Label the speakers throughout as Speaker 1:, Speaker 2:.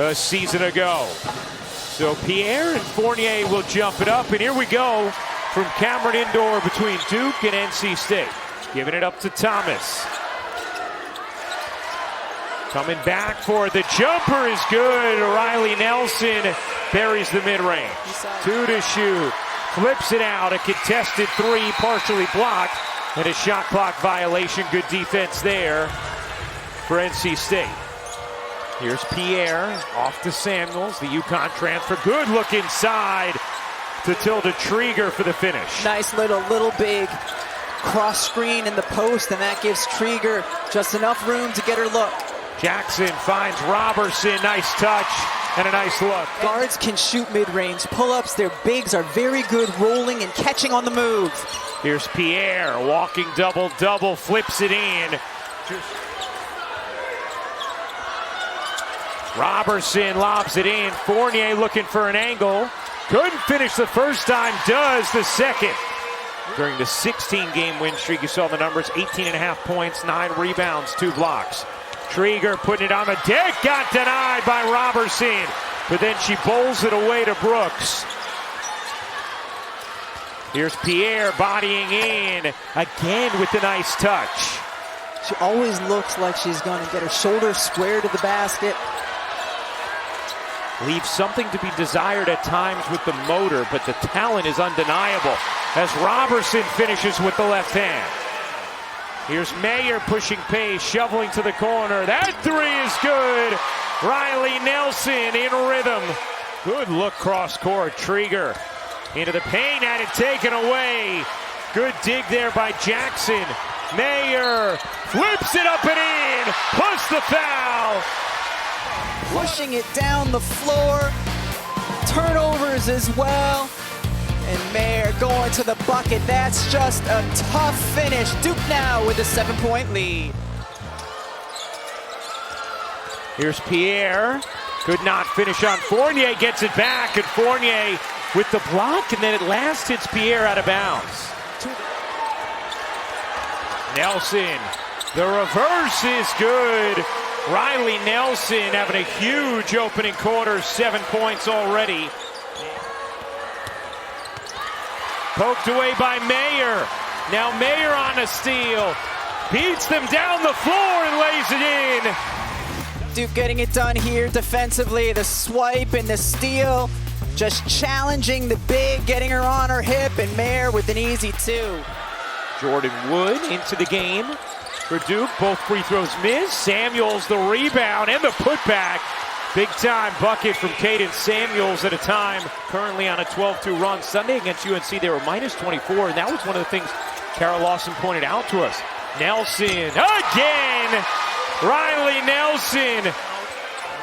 Speaker 1: a season ago. So Pierre and Fournier will jump it up, and here we go from Cameron Indoor between Duke and NC State. Giving it up to Thomas. Coming back for the jumper is good. Riley Nelson buries the mid-range. 2 to shoot. Flips it out. A contested 3, partially blocked. And a shot clock violation. Good defense there for NC State. Here's Pierre off to Samuels. The UConn transfer. Good look inside to Tilda Trieger for the finish.
Speaker 2: Nice little big cross screen in the post, and that gives Trieger just enough room to get her look.
Speaker 1: Jackson finds Roberson. Nice touch and a nice look.
Speaker 2: Guards can shoot mid-range pull-ups. Their bigs are very good rolling and catching on the move.
Speaker 1: Here's Pierre walking double-double, flips it in. Roberson lobs it in. Fournier looking for an angle. Couldn't finish the first time, does the second. During the 16-game win streak, you saw the numbers, 18.5 points, 9 rebounds, 2 blocks. Trieger putting it on the deck, got denied by Roberson, but then she bowls it away to Brooks. Here's Pierre bodying in, again with the nice touch.
Speaker 2: She always looks like she's going to get her shoulder square to the basket.
Speaker 1: Leaves something to be desired at times with the motor, but the talent is undeniable as Roberson finishes with the left hand. Here's Mayer pushing pace, shoveling to the corner. That 3 is good. Riley Nelson in rhythm. Good look cross court. Trieger into the paint, had it taken away. Good dig there by Jackson. Mayer flips it up and in, plus the foul.
Speaker 2: Pushing it down the floor. Turnovers as well. And Mayer going to the bucket. That's just a tough finish. Duke now with a 7-point lead.
Speaker 1: Here's Pierre. Could not finish on Fournier. Gets it back, and Fournier with the block, and then at last hits Pierre out of bounds. Nelson. The reverse is good. Riley Nelson having a huge opening quarter. 7 points already. Poked away by Mayer. Now Mayer on a steal. Beats them down the floor and lays it in.
Speaker 2: Duke getting it done here defensively. The swipe and the steal. Just challenging the big, getting her on her hip, and Mayer with an easy 2.
Speaker 1: Jordan Wood into the game for Duke. Both free throws missed. Samuels the rebound and the putback. Big time bucket from Caden Samuels at a time currently on a 12-2 run. Sunday against UNC, they were minus 24, and that was one of the things Kara Lawson pointed out to us. Nelson again. Riley Nelson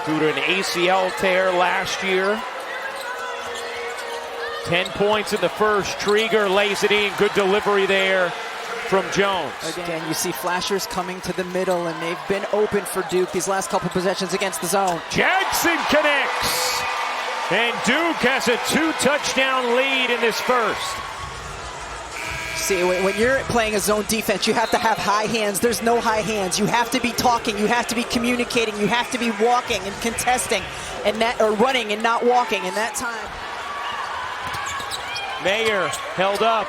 Speaker 1: due to an ACL tear last year. 10 points in the first. Trieger lays it in. Good delivery there from Jones.
Speaker 2: Again, you see flashers coming to the middle, and they've been open for Duke these last couple possessions against the zone.
Speaker 1: Jackson connects, and Duke has a 2-touchdown lead in this first.
Speaker 2: See, when you're playing a zone defense, you have to have high hands. There's no high hands. You have to be talking. You have to be communicating. You have to be walking and contesting, and that, or running and not walking. In that time,
Speaker 1: Mayer held up,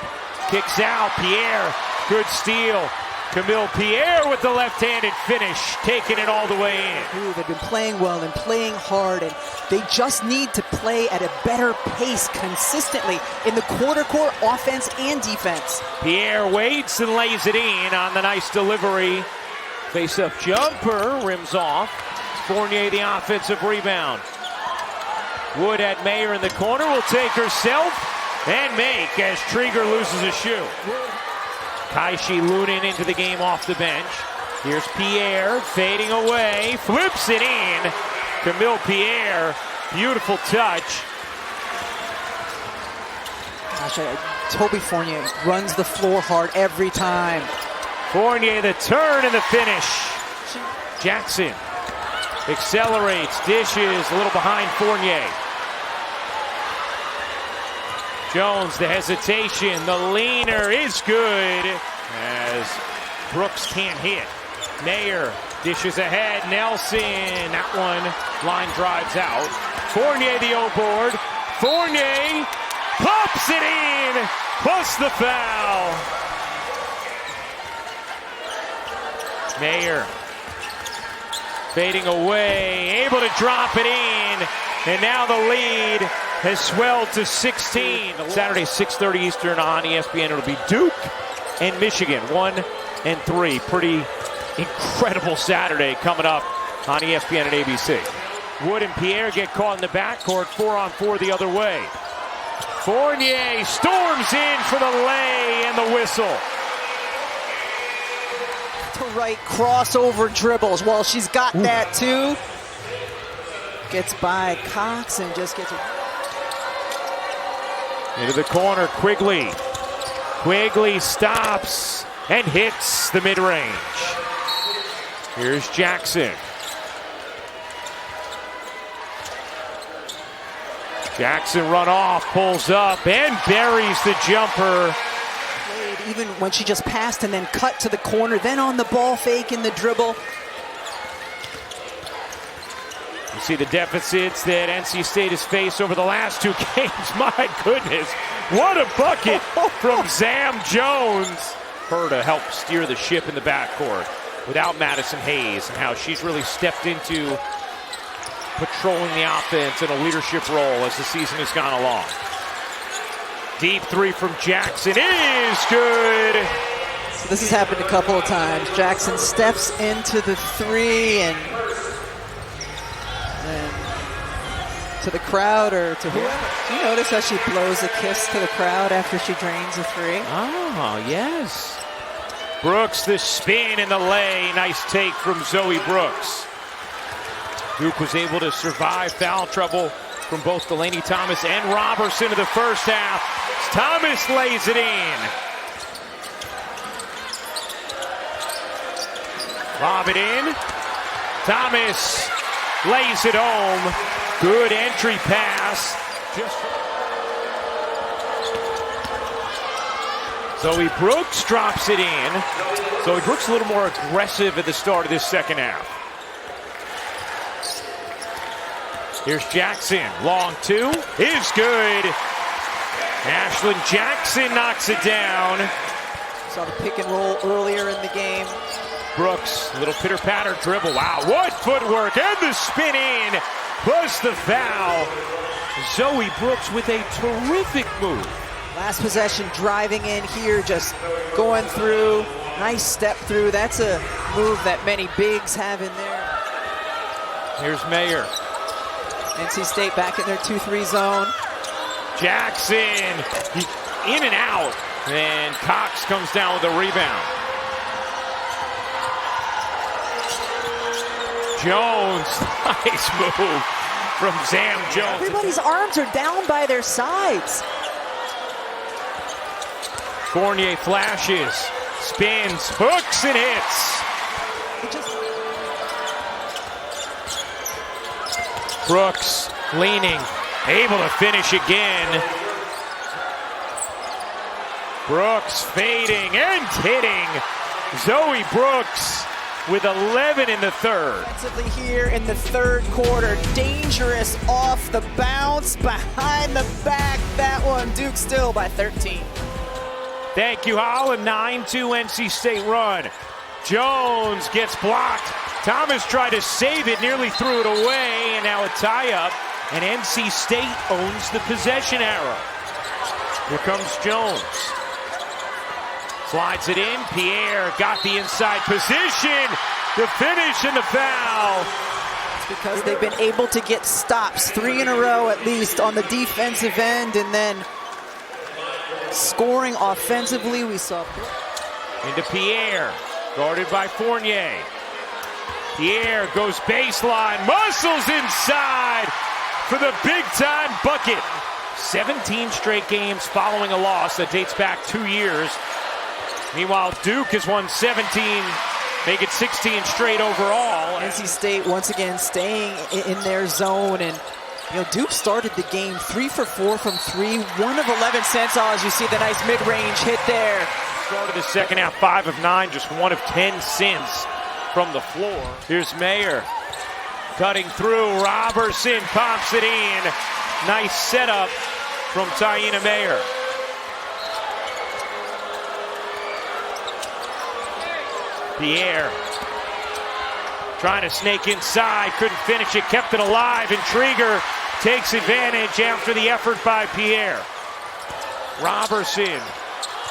Speaker 1: kicks out. Pierre. Good steal. Khamil Pierre with the left-handed finish, taking it all the way in.
Speaker 2: They've been playing well and playing hard, and they just need to play at a better pace consistently in the quarter court, offense and defense.
Speaker 1: Pierre waits and lays it in on the nice delivery. Face-up jumper, rims off. Fournier the offensive rebound. Wood at Mayer in the corner, will take herself and make as Trieger loses a shoe. Kaishi Lunin into the game off the bench. Here's Pierre fading away, flips it in. Khamil Pierre, beautiful touch.
Speaker 2: Gosh, Toby Fournier runs the floor hard every time.
Speaker 1: Fournier the turn and the finish. Jackson accelerates, dishes, a little behind Fournier. Jones, the hesitation, the leaner is good as Brooks can't hit. Mayer Dishes ahead, Nelson, that one, line drives out. Fournier the O-board, Fournier pops it in, plus the foul. Mayer fading away, able to drop it in, and now the lead has swelled to 16. Saturday, 6:30 Eastern on ESPN. It'll be Duke and Michigan, 1 and 3. Pretty incredible Saturday coming up on ESPN and ABC. Wood and Pierre get caught in the backcourt, 4-on-4 the other way. Fournier storms in for the lay and the whistle.
Speaker 2: To right crossover dribbles. Well, she's got that too. Gets by Cox and just gets
Speaker 1: into the corner. Quigley stops and hits the mid-range. Here's Jackson. Jackson run off, pulls up, and buries the jumper.
Speaker 2: Even when she just passed and then cut to the corner, then on the ball fake in the dribble.
Speaker 1: You see the deficits that NC State has faced over the last 2 games. My goodness, what a bucket from Zam Jones. Her to help steer the ship in the backcourt without Madison Hayes, and how she's really stepped into patrolling the offense in a leadership role as the season has gone along. Deep three from Jackson is good.
Speaker 2: So this has happened a couple of times. Jackson steps into the three and to the crowd or to whoever. Do you notice how she blows a kiss to the crowd after she drains a three?
Speaker 1: Oh, yes. Brooks, the spin and the lay. Nice take from Zoe Brooks. Duke was able to survive foul trouble from both Delaney Thomas and Roberson in the first half. Thomas lays it in. Lob it in. Thomas lays it home. Good entry pass. Zoe Brooks drops it in. Zoe Brooks a little more aggressive at the start of this second half. Here's Jackson. Long two is good. Ashlon Jackson knocks it down.
Speaker 2: Saw the pick and roll earlier in the game.
Speaker 1: Brooks, little pitter-patter dribble. Wow, what footwork, and the spin in, plus the foul. Zoe Brooks with a terrific move.
Speaker 2: Last possession, driving in here, just going through. Nice step through. That's a move that many bigs have in there.
Speaker 1: Here's Mayer.
Speaker 2: NC State back in their 2-3 zone.
Speaker 1: Jackson, in and out, and Cox comes down with a rebound. Jones, nice move from Zam Jones.
Speaker 2: Everybody's arms are down by their sides.
Speaker 1: Fournier flashes, spins, hooks, and hits. Brooks leaning, able to finish again. Brooks fading and hitting. Zoe Brooks with 11 in the third.
Speaker 2: Offensively here in the third quarter, dangerous off the bounce, behind the back. That one, Duke still by 13.
Speaker 1: Thank you, Hall. A 9-2 NC State run. Jones gets blocked. Thomas tried to save it, nearly threw it away, and now a tie-up, and NC State owns the possession arrow. Here comes Jones. Slides it in. Pierre got the inside position. The finish and the foul.
Speaker 2: It's because they've been able to get stops, 3 in a row at least on the defensive end, and then scoring offensively. We saw
Speaker 1: into Pierre, guarded by Fournier. Pierre goes baseline, muscles inside for the big-time bucket. 17 straight games following a loss that dates back 2 years. Meanwhile, Duke has won 17, make it 16 straight overall.
Speaker 2: NC State once again staying in their zone, and Duke started the game 3 for 4 from 3, 1 of 11 Sensaws. You see the nice mid-range hit there.
Speaker 1: Started the second half 5 of 9, just 1 of 10 since from the floor. Here's Mayer cutting through. Roberson pops it in. Nice setup from Taina Mayer. Pierre trying to snake inside, couldn't finish it, kept it alive, and Trieger takes advantage after the effort by Pierre. Roberson,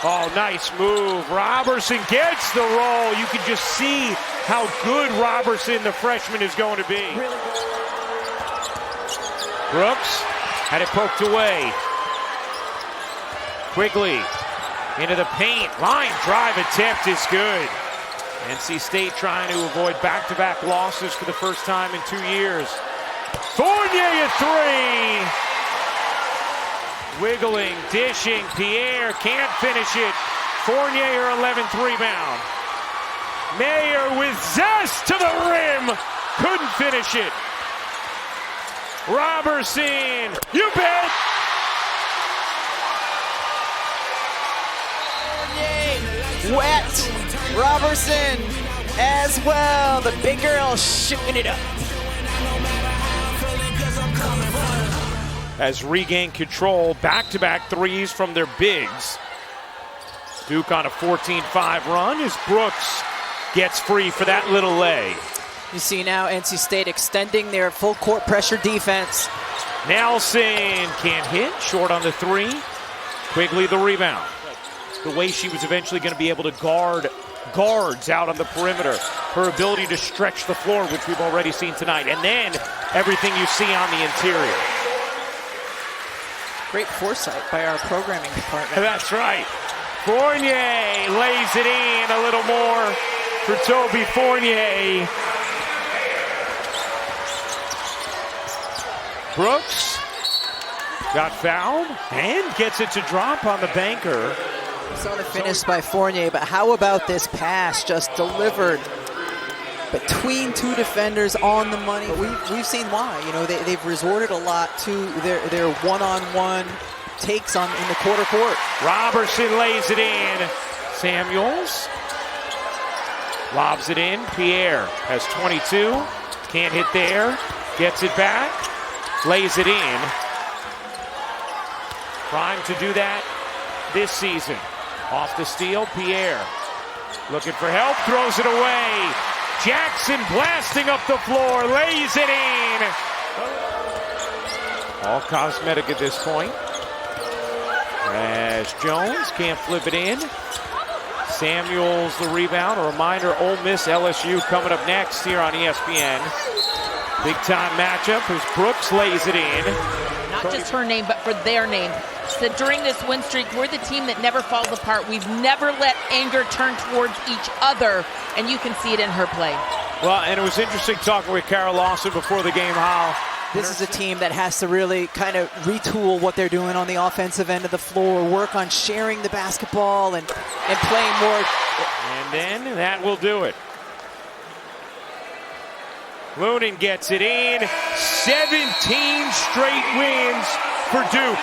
Speaker 1: oh, nice move. Roberson gets the roll. You can just see how good Roberson, the freshman, is going to be. Brooks had it poked away. Quigley into the paint. Line drive attempt is good. NC State trying to avoid back-to-back losses for the first time in 2 years. Fournier at three. Wiggling, dishing. Pierre can't finish it. Fournier 11th rebound. Mayer with zest to the rim. Couldn't finish it. Roberson, you bet.
Speaker 2: Wet. Roberson as well. The big girl shooting it up.
Speaker 1: Has regained control. Back-to-back threes from their bigs. Duke on a 14-5 run as Brooks gets free for that little lay.
Speaker 2: You see now NC State extending their full court pressure defense.
Speaker 1: Nelson can't hit. Short on the three. Quigley the rebound. The way she was eventually going to be able to guard guards out on the perimeter. Her ability to stretch the floor, which we've already seen tonight. And then everything you see on the interior.
Speaker 2: Great foresight by our programming department.
Speaker 1: That's right. Fournier lays it in a little more for Toby Fournier. Brooks got fouled and gets it to drop on the banker.
Speaker 2: Saw the finish by Fournier, but how about this pass just delivered between two defenders on the money? But we've seen why. You know, they've resorted a lot to their one-on-one takes in the quarter court.
Speaker 1: Roberson lays it in. Samuels lobs it in. Pierre has 22. Can't hit there. Gets it back. Lays it in. Primed to do that this season. Off the steal, Pierre looking for help, throws it away. Jackson blasting up the floor, lays it in. All cosmetic at this point. As Jones can't flip it in. Samuels the rebound. A reminder, Ole Miss LSU coming up next here on ESPN. Big time matchup as Brooks lays it in.
Speaker 3: Not just her name, but for their name. Said during this win streak, we're the team that never falls apart. We've never let anger turn towards each other, and you can see it in her play.
Speaker 1: Well, and it was interesting talking with Kara Lawson before the game, how
Speaker 2: this is a team that has to really kind of retool what they're doing on the offensive end of the floor, work on sharing the basketball and playing more.
Speaker 1: And then that will do it. Lunin gets it in. 17 straight wins for Duke.